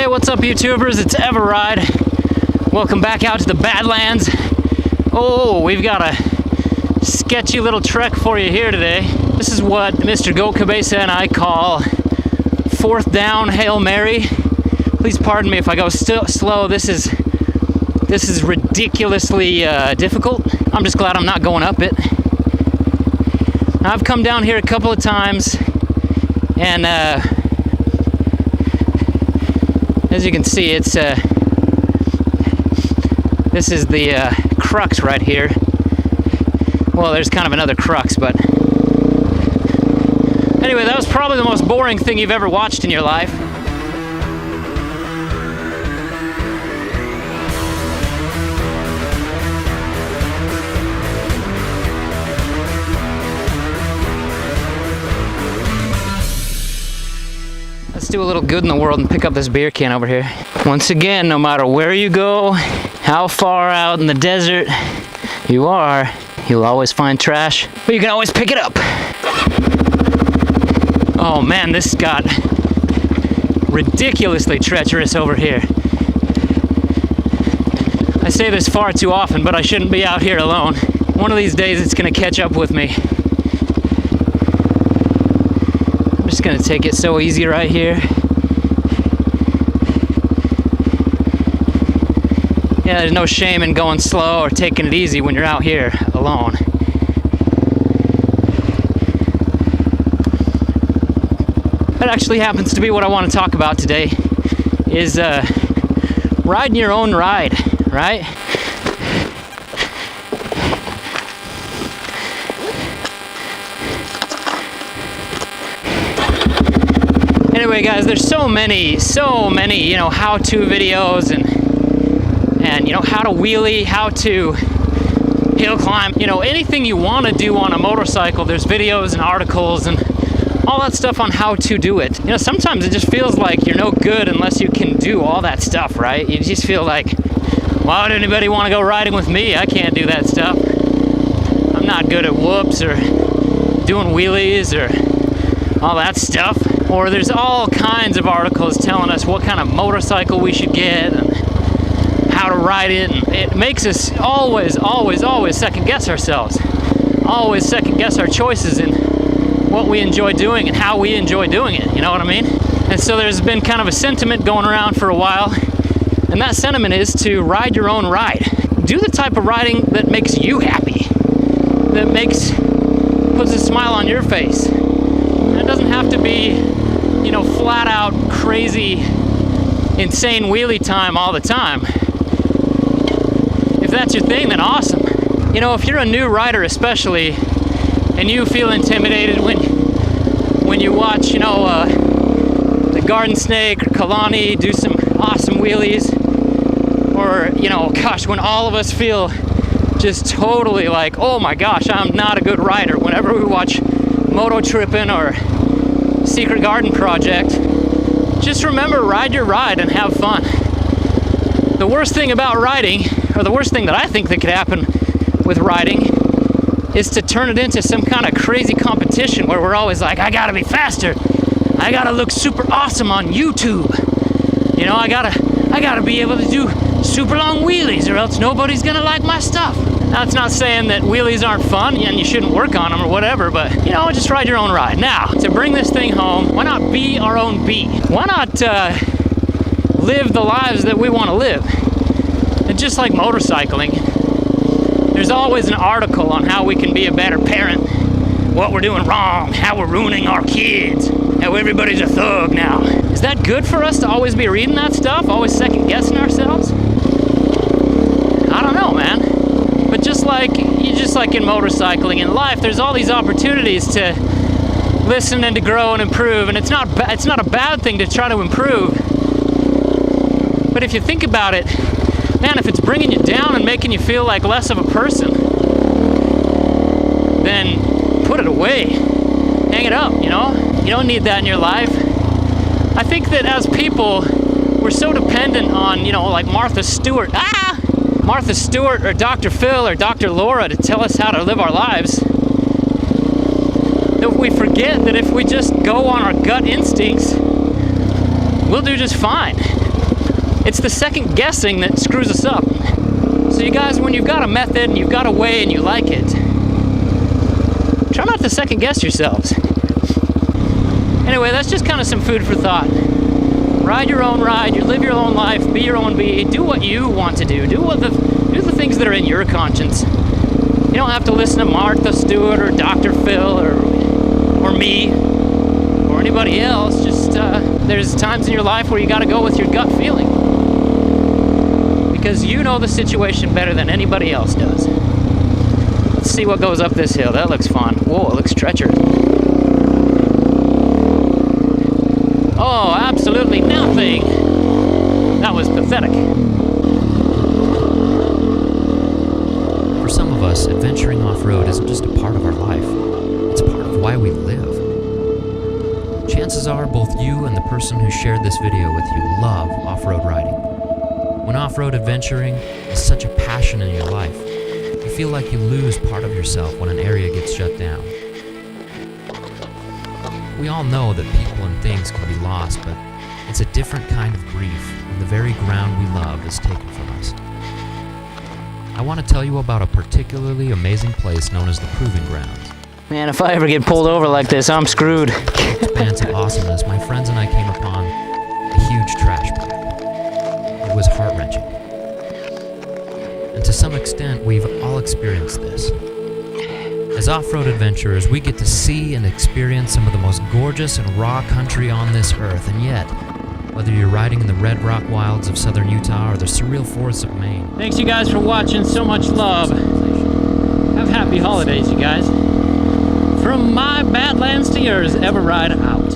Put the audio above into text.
Hey, what's up YouTubers? It's eveRide. Welcome back out to the Badlands. Oh, we've got a sketchy little trek for you here today. This is what Mr. Goat Cabeza and I call fourth down Hail Mary. Please pardon me if I go slow. This is ridiculously difficult. I'm just glad I'm not going up it. Now, I've come down here a couple of times, and as you can see, it's this is the crux right here. Well, there's kind of another crux, but anyway, that was probably the most boring thing you've ever watched in your life. Let's do a little good in the world and pick up this beer can over here. Once again, no matter where you go, how far out in the desert you are, you'll always find trash, but you can always pick it up. Oh man, this got ridiculously treacherous over here. I say this far too often, but I shouldn't be out here alone. One of these days it's gonna catch up with me. I'm just gonna take it so easy right here. Yeah, there's no shame in going slow or taking it easy when you're out here alone. That actually happens to be what I want to talk about today, is riding your own ride, right? Anyway, guys, there's so many, you know, how-to videos and you know, how to wheelie, how to hill climb, you know, anything you want to do on a motorcycle. There's videos and articles and all that stuff on how to do it. You know, sometimes it just feels like you're no good unless you can do all that stuff, right? You just feel like, why would anybody want to go riding with me? I can't do that stuff. I'm not good at whoops or doing wheelies or all that stuff. Or there's all kinds of articles telling us what kind of motorcycle we should get and how to ride it, and it makes us always second guess ourselves. Always second guess our choices in what we enjoy doing and how we enjoy doing it, you know what I mean? And so there's been kind of a sentiment going around for a while, and that sentiment is to ride your own ride. Do the type of riding that makes you happy, that puts a smile on your face. And it doesn't have to be, you know, flat out crazy, insane wheelie time all the time. If that's your thing, then awesome. You know, if you're a new rider especially, and you feel intimidated when you watch, you know, the Garden Snake or Kalani do some awesome wheelies, or, you know, gosh, when all of us feel just totally like, oh my gosh, I'm not a good rider, whenever we watch Moto Trippin' or Secret Garden Project, just remember, ride your ride and have fun. The worst thing about riding, or the worst thing that I think that could happen with riding, is to turn it into some kind of crazy competition where we're always like, I gotta be faster, I gotta look super awesome on YouTube, you know, I gotta be able to do super long wheelies or else nobody's gonna like my stuff. Now, it's not saying that wheelies aren't fun and you shouldn't work on them or whatever, but, you know, just ride your own ride. Now, to bring this thing home, why not be our own bee? Why not live the lives that we want to live? And just like motorcycling, there's always an article on how we can be a better parent, what we're doing wrong, how we're ruining our kids, how everybody's a thug now. Is that good for us to always be reading that stuff, always second guessing ourselves? I don't know, man. But just like in motorcycling, in life, there's all these opportunities to listen and to grow and improve, and it's not a bad thing to try to improve. But if you think about it, man, if it's bringing you down and making you feel like less of a person, then put it away. Hang it up, you know? You don't need that in your life. I think that as people, we're so dependent on, you know, like Martha Stewart or Dr. Phil or Dr. Laura to tell us how to live our lives, that we forget that if we just go on our gut instincts, we'll do just fine. It's the second guessing that screws us up. So you guys, when you've got a method and you've got a way and you like it, try not to second guess yourselves. Anyway, that's just kind of some food for thought. Ride your own ride, you live your own life, be your own bee, do what you want to do. Do the things that are in your conscience. You don't have to listen to Martha Stewart or Dr. Phil or me or anybody else. Just there's times in your life where you got to go with your gut feeling, because you know the situation better than anybody else does. Let's see what goes up this hill. That looks fun. Whoa, it looks treacherous. Oh, absolutely nothing. That was pathetic. For some of us, adventuring off-road isn't just a part of our life. It's part of why we live. Chances are both you and the person who shared this video with you love off-road riding. When off-road adventuring is such a passion in your life, you feel like you lose part of yourself when an area gets shut down. We all know that people and things can be lost, but it's a different kind of grief when the very ground we love is taken from us. I want to tell you about a particularly amazing place known as the Proving Grounds. Man, if I ever get pulled over like this, I'm screwed. Expanse of awesomeness, my friends and I came upon a huge trash pile. It was heart-wrenching. And to some extent, we've all experienced this. As off-road adventurers, we get to see and experience some of the most gorgeous and raw country on this earth, and yet, whether you're riding in the red rock wilds of southern Utah or the surreal forests of Maine. Thanks you guys for watching. So much love. Have happy holidays, you guys. From my Badlands to yours, eveRide out.